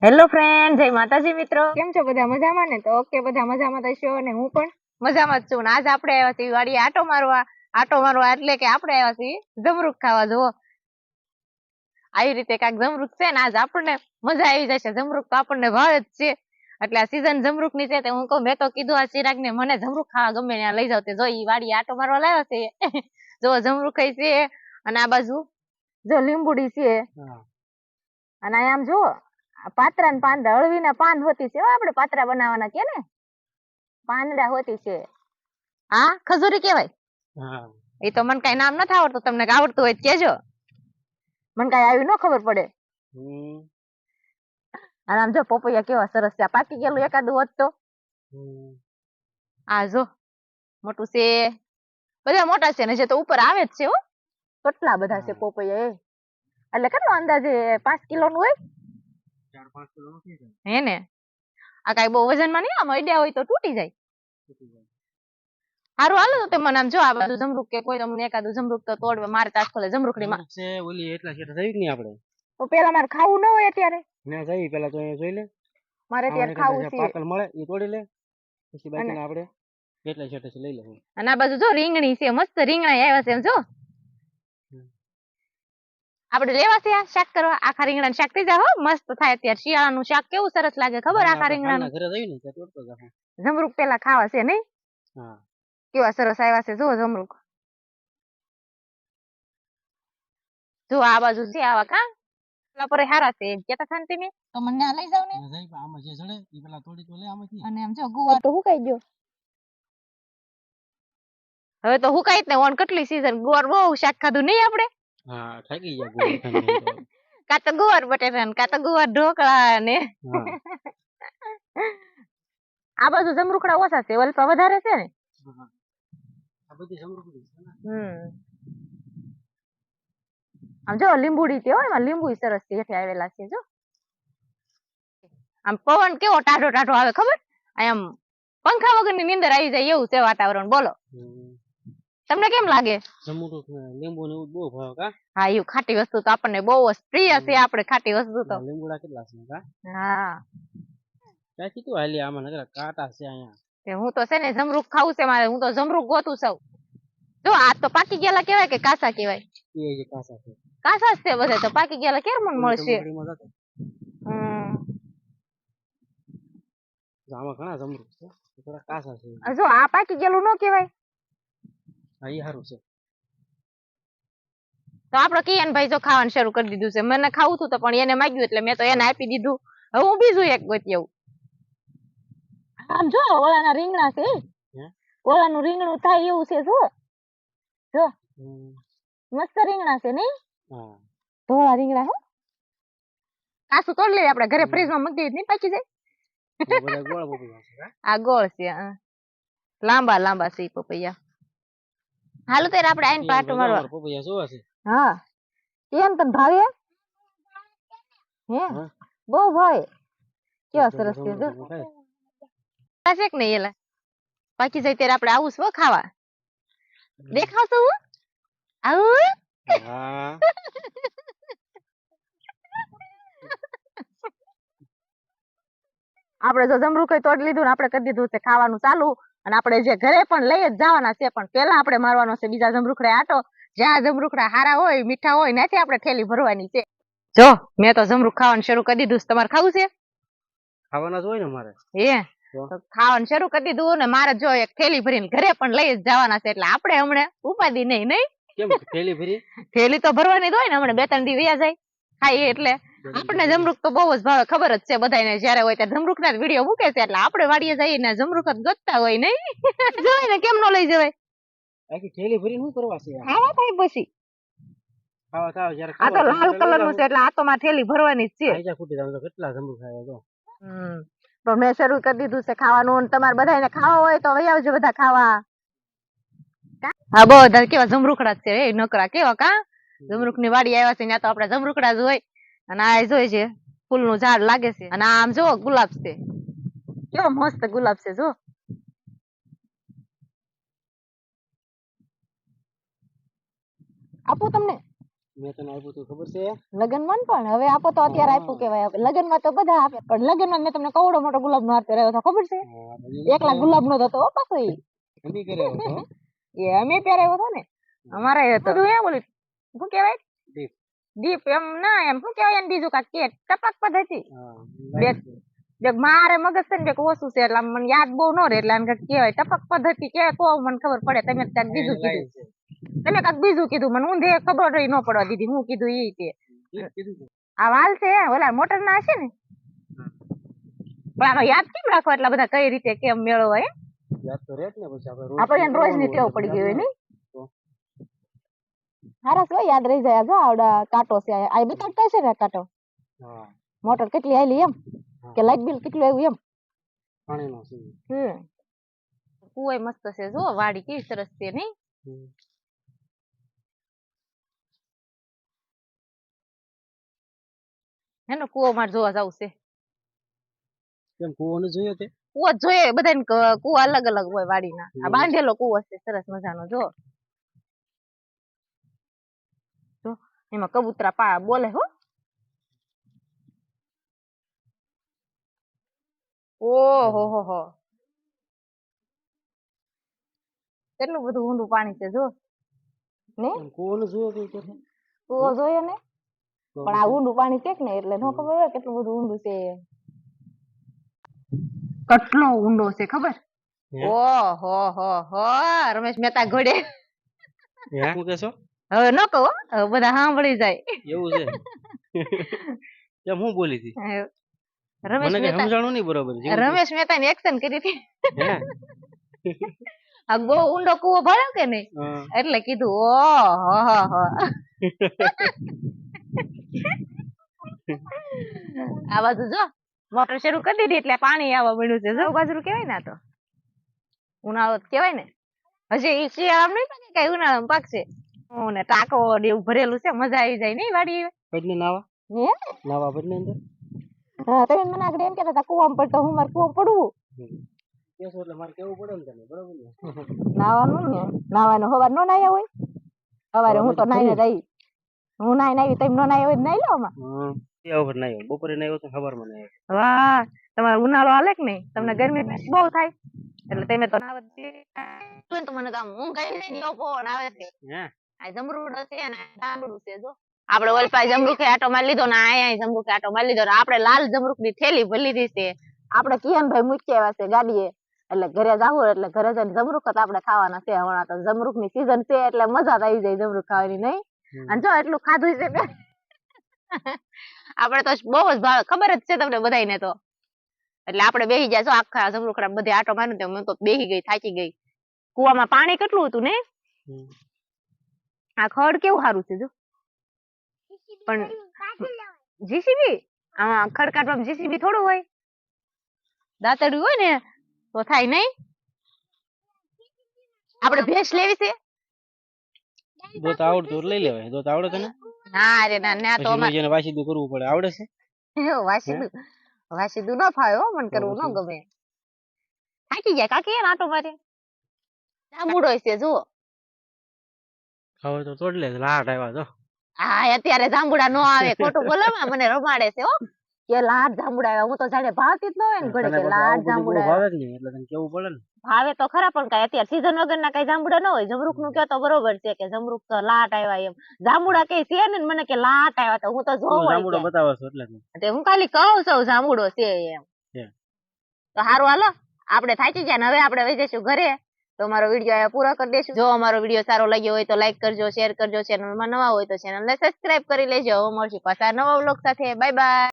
Hello friend, જય માતાજી મિત્રો. કેમ છો બધા? મજામાં ને? તો ઓકે, બધા મજામાં થશો અને હું પણ મજામાં જ છું. ને આજ આપણે આવ્યા છીએ વાડીએ આટો મારવા એટલે કે આપણે આવ્યા છીએ જમરૂખ ખાવા. જુઓ, આવી રીતે કાંઈક જમરૂખ છે ને આજ આપણને મજા આવી જશે. જમરૂખ તો આપણને ભાવે જ છે, એટલે આ સીઝન જમરૂખ ની છે. હું કહું, મેં તો કીધું આ ચિરાગ ને મને જમરૂખ ખાવા ગમે ત્યાં લઈ જાવ. તે જો ઈ વાડીએ આટો મારવા લાવ્યા છે. જો જમરૂખ છે અને આ બાજુ જો લીંબુડી છે અને આમ જો પાત્રા ને પાંદડા, અળવીના પાન હોતી છે. આપણે પાત્રા બનાવવાના કે ને પાંદડા હોતી છે. હા, ખજૂરી કેવાય. એ તો મને કઈ નામ નથી આવડતું, તમને આવડતું હોય કેજો. મને કઈ આવી ન ખબર પડે. અને આમ જો પોપૈયા કેવા સરસ છે. પાકી ગયેલું એકાદું હોત તો. આ જો મોટું છે, બધા મોટા છે ને જે તો ઉપર આવે જ છે. હો, કેટલા બધા છે પોપૈયા. એટલે કેટલો અંદાજે 5 કિલો નું હોય? 4-5 કિલો હે ને? આ કઈ બહુ વજનમાં નહીં, આમ અડ્યા હોય તો તૂટી જાય. હારું, હાલો તો મને આમ જો આ બધું જમરૂખ કે કોઈ તમને એકાદું જમરૂખ તો તોડવા મારે તાસ ખોલે. જમરૂખની માં છે ઓલી એટલા છે થઈ જ નહીં આપણે. તો પેલા મારે ખાવું ન હોય અત્યારે? ના જઈ પેલા તો અહીંયા જોઈ લે. મારે અત્યારે ખાવું છે. પાકલ મળે એ તોડી લે, પછી બાકીના આપણે એટલા છેટે લઈ લેવું. અને આ બાજુ જો રીંગણી છે, મસ્ત રીંગણા આવ્યા છે. એમ જો આપણે લેવા છે આ શાક કરવા. આખા રીંગણાનું શાક થઈ જાય. હો, મસ્ત થાય. અત્યારે શિયાળાનું શાક કેવું સરસ લાગે ખબર? આખા રીંગણાનું ઘરે જઈને તોડતો જાવ. જમરૂખ પેલા ખાવા છે નહીં? હા, કેવા સરસ આવ્યા છે. જો જમરૂખ, જો આ બાજુ છે આવા. કા પર હારા છે કેતા થાન તમે તો મને આ લઈ જાવ ને. આમાં જે જડે ઈ પેલા તોડી તો લે આમાંથી. અને આમ જો ગુવાર તો હુકાઈ ગયો. હવે તો હુકાઈ જ ને. ઓન કેટલી સીઝન ગુવાર બહુ શાક ખાધું નહીં આપણે. હા, થાકી ગયા ગુવાર. કા તો ગુવાર બટેટા ને કા તો ગુવાર ઢોકળા ને. આ બાજુ જમરૂખડા ઓછા છે, વલપા વધારે છે ને. આ બધી જમરૂખડી છે. આમ જો લીંબુડી તે હોય, લીંબુ સરસ છે હેઠે આવેલા છે. જો આમ પવન કેવો ટાઢો ટાઢો આવે ખબર? આમ પંખા વગરની નીંદર આવી જાય એવું છે વાતાવરણ. બોલો તમને કેમ લાગે? લીંબુ ને બહુ ભાવ કા? હા, એવું ખાટી વસ્તુ તો આપણને બહુ જ પ્રિય છે. આપણે ખાટી વસ્તુ તો લીંબુડા કેટલા છે કા? હા, ક્યાંથી તું હાલી? આમાં નકરા કાંટા છે અહીંયા. હું તો છે ને જમરૂખ ખાવું છે મારે. હું તો જમરૂખ ગોતું છું. જો આ તો પાકી ગયેલા કેવાય કે કાસા કેવાય? એ કાસા છે. કાસા જ છે બધા. તો પાકી ગયેલા કેમ મને મળશે? આમાં ઘણા જમરૂખ છે, થોડા કાસા છે. જો આ પાકી ગયેલું ન કેવાય? હા, ઈ સારું છે. તો આપણે કિયાન ભાઈ જો ખાવાનું શરૂ કરી દીધું છે. મને ખાવું હતું તો પણ એને માંગ્યું એટલે મેં તો એને આપી દીધું. હવે હું બીજું એક ગોતી આવું. આમ જો ઓલાના રીંગણા છે. ઓલાનું રીંગણું થાય એવું છે. જો જો મસ્ત રીંગણા છે નહીં? હા, ધોળા રીંગણા. હો, કાસું તોડી લેવી આપણે ઘરે ફ્રીજમાં મૂકી દેવી, નહીં પાકી જાય. આ ગોળ છે. લાંબા લાંબા છે પપૈયા. હાલો ત્યારે આપણે આઈને પાટો મારવા. પપૈયા જોવા છે. હા, કેમ તને ભાવે? હે, બહુ ભાવે. કેવા સરસ છે. જો છે કે નહીં? એલા પાકી જાય ત્યારે આપણે આવું છું ખાવા. દેખાવશું હું આવું. હા, આપણે જો જમરૂખ તોડી લીધું ને આપણે કરી દીધું છે ખાવાનું ચાલુ. અને આપણે જે ઘરે પણ લઈ જ જવાના છે, પણ પેલા આપણે મારવાનો છે બીજા જમરૂખડે આટો. જ્યાં જમરૂખડા હારા હોય, મીઠા હોય, ત્યાંથી આપણે થેલી ભરવાની છે. જો મેં તો જમરૂખ ખાવાનું શરૂ કરી દીધું. તમારે ખાવું છે? ખાવાના જ હોય ને મારે. તો ખાવાનું શરૂ કરી દીધું ને મારે જો એક થેલી ભરીને ઘરે પણ લઈ જ જવાના છે. એટલે આપણે હમણાં ઉપાધિ નહીં. નહીં કેમ થેલી ભરી? થેલી તો ભરવાની જ હોય ને. હમણાં 2-3 દી વયા જાય ખાઈ એટલે. આપણને જમરૂખ તો બહુ જ ભાવે, ખબર જ છે બધાને. જયારે હોય ત્યારે જમરૂખ ના વિડીયો મૂકે છે, એટલે આપણે વાડીએ જઈએ ને જમરૂખ જ ગોતતા હોય. નહીં જોઈ ને કેમ નો લઈ જવાય? આખી થેલી ભરી શું કરવા છે? ખાવા થાય પછી. ખાવા થાવ જ્યારે આ તો લાલ કલર નું છે એટલે આ તો માં થેલી ભરવાની જ છે. આજા ફૂટી જાવ તો કેટલા જમરૂખ ખાવા તો. તો મેં શરૂ કરી દીધું છે ખાવાનું. તમારે બધાને ખાવા હોય તો વહી આવજો બધા ખાવા. હા, બધા કેવા જમરૂખડા છે એ નકરા કેવા. કા જમરૂખ ની વાડી આવ્યા છે ત્યાં તો આપણે જમરૂખડા જ હોય. અને આ જોઈ છે ફૂલ નું ઝાડ લાગે છે. અને આમ જો ગુલાબ છે, કેવો મસ્ત ગુલાબ છે. જો આપું તમને? મેં તને આપ્યું તું ખબર છે લગનમાં પણ હવે આપો તો અત્યારે આપ્યું કેવાય. લગનમાં તો બધા આપે, પણ લગનમાં મેં તમને કવડો મોટો ગુલાબનો હાર પહેરાવ્યો હતો, ખબર છે? એકલા ગુલાબનો જ હતો પાછો ઈ. એની કરે હતો એ અમે પહેરાવ્યો હતો ને, અમારે હતો. બધું એ બોલી શું કહેવાય? દીપ. દીપ એમ ના, એમ શું કહેવાય એને બીજું કાંઈક કે ટપક પદ્ધતિ. હા દેખ મારે મગજ છે ને દેખ ઓછું છે એટલે મને યાદ બહુ ન રહે, એટલે આને કાંઈક કહેવાય ટપક પદ્ધતિ કે તો મને ખબર પડે. તમે કાંઈક બીજું કીધું, તમે કાંઈક બીજું કીધું, મને ઊંધે ખબર રહી ન પડવા દીધી હું કીધું ઈ તે. આ વાલ છે ઓલા મોટર ના હશે ને, પણ આનો યાદ કેમ રાખો એટલા બધા કઈ રીતે કેમ મેળવવા? યાદ તો રહે જ ને, પછી આપણે રોજ ની ટેવ પડી ગઈ હોય ને. હારા તો યાદ રહી જાય. જો આવડા કાંટો છે આ બતાડતા છે ને કાંટો. હા મોટર કેટલી આલી એમ કે લાઈટ બિલ કેટલું આવ્યું એમ. પાણીનો છે. કુવાય મસ્ત છે જો, વાડી કેવી સરસ છે નહીં? હેનો કુવો માર જોવા જવું છે. કેમ કુવો ન જોયો તે? કુવો જોઈએ બધાને, કુવા અલગ અલગ હોય વાડીના. આ બાંધેલો કુવો છે સરસ મજાનો જો. જો એમાં કબૂતરા બોલે હો. ઓહો હો હો, કેટલું બધું ઊંડું પાણી છે જો ને. કુવો ન જોયો તે? કુવો જોયો ને, પણ આ ઊંડું પાણી છે ને એટલે નો ખબર હોય કેટલું બધું ઊંડું છે. કેટલો ઊંડો છે ખબર? ઓહો હો હો, રમેશ મહેતા ઘોડે. શું કહેશો? હવે ન કહો, હવે બધા સાંભળી જાય. એવું છે? કેમ હું બોલી હતી? રમેશ મહેતા સમજાણું નહીં બરોબર. રમેશ મહેતા ની એક્શન કરી હતી. આ બહુ ઊંડો કુવો ભર્યો કે નહીં એટલે કીધું ઓહો હો. આ બાજુ જો મોટર શરૂ કરી દીધી એટલે પાણી આવવા મળ્યું છે. જો બાજુ કેવાય ને, આ તો ઉનાળો કેવાય ને. હજી ઈ શિયાળામાં નહીં પાકે, કઈ ઉનાળામાં પાકશે. ને ટાંકો એવું ભરેલું છે, મજા આવી જાય નહીં વાડી? પડને નાવા હે નાવા પડને અંદર. હા તમે મને આગળ એમ કહેતા હતા કુવામાં પડતો હું મારે કુવા પડવું. કેસો એટલે મારે કેવું પડે ને તને, બરોબર ને? નાવાનું ને, નાવાનું હવાર નો નાયા હોય. સવારે હું તો નાઈને રહી, હું નાઈને આવી તમે નો નાયા હોય નાઈ લો આમાં. વખત નાયો, બપોરે નાયો તો સવારમાં નાયો. વાહ, તમારે ઉનાળો હાલે કે નહીં? તમને ગરમી બહુ થાય એટલે તમે તો નાવ તો મને કામ ઊંઘ આવી જાય, પવન આવે છે. આ જમરૂડ છે ને ડાંગડું છે જો. આપણે ઓલપા જમરૂખે આટો મારી લીધો ને આયા જમરૂખે આટો મારી લીધો ને આપણે લાલ જમરૂખ ની થેલી ભરી લીધી છે. આપણે કિયાનભાઈ મૂકી આવ્યા છે ગાડીએ, એટલે ઘરે જાવું એટલે ઘરે જઈને જમરૂખ જ આપણે ખાવાના છે. હમણાં તો જમરૂખ ની સીઝન છે એટલે મજા આવી જાય જમરૂખ ખાવાની નહીં. અને જો એટલું ખાધું છે આપણે તો બહુ જ ભાવે, ખબર જ છે તમને બધાને તો. એટલે આપણે બેસી જાય જો આખા જમરૂખડા બધે આટો માર્યો તો હું તો બેસી ગઈ, થાકી ગઈ. કુવામાં પાણી કેટલું હતું ને. આ ખડ કેવું સારું છે જો. પણ જીસીબી આમાં ખડ કાઢવામાં જીસીબી થોડું હોય, દાંતડું હોય ને તો થાય નહીં. આપણે ભેંસ લેવી છે. દોત આવડતું લઈ લેવાય. દોત આવડે તને? ના રે ના, ના તો અમારે વાસીદું કરવું પડે. આવડે છે? વાસીદું ન ફાવે હો, મને કરવું ન ગમે. થાકી જાય કાકી આટો મારે. જાંબુડો છે જુઓ. હવે તો તોડ લે, લાટ આવ્યા તો. હા અત્યારે જાંબુડા નો આવે, ખોટું બોલો મને રમાડે છે હો કે લાટ જાંબુડા આવ્યા. હું તો જાણે ભાવતી જ ન હોય ને ઘરે કે લાટ જાંબુડા ભાવે જ નહીં એટલે તને કેવું પડે ને. ભાવે તો ખરા પણ કઈ અત્યારે સીઝન વગર ના કઈ જાંબુડા ન હોય. જમરૂખ નું કયો તો બરોબર છે કે જમરૂખ તો લાટ આવ્યા એમ. જાંબુડા કઈ છે ને મને કે લાટ આવ્યા તો હું તો જોઉં જાંબુડો બતાવો છો એટલે હું ખાલી કહું છું જાંબુડો છે એમ. તો સારું હાલો, આપણે થાકી ગયા ને હવે આપણે વહી જઈશું ઘરે. તો અમારો વિડીયો પૂરો કરી દઈશું. જો અમારો વિડીયો સારો લાગ્યો હોય તો લાઈક કરજો, શેર કરજો. ચેનલમાં નવા હોય તો ચેનલને સબસ્ક્રાઇબ કરી લેજો. મળશું પાછા નવા વ્લોગ સાથે. Bye bye.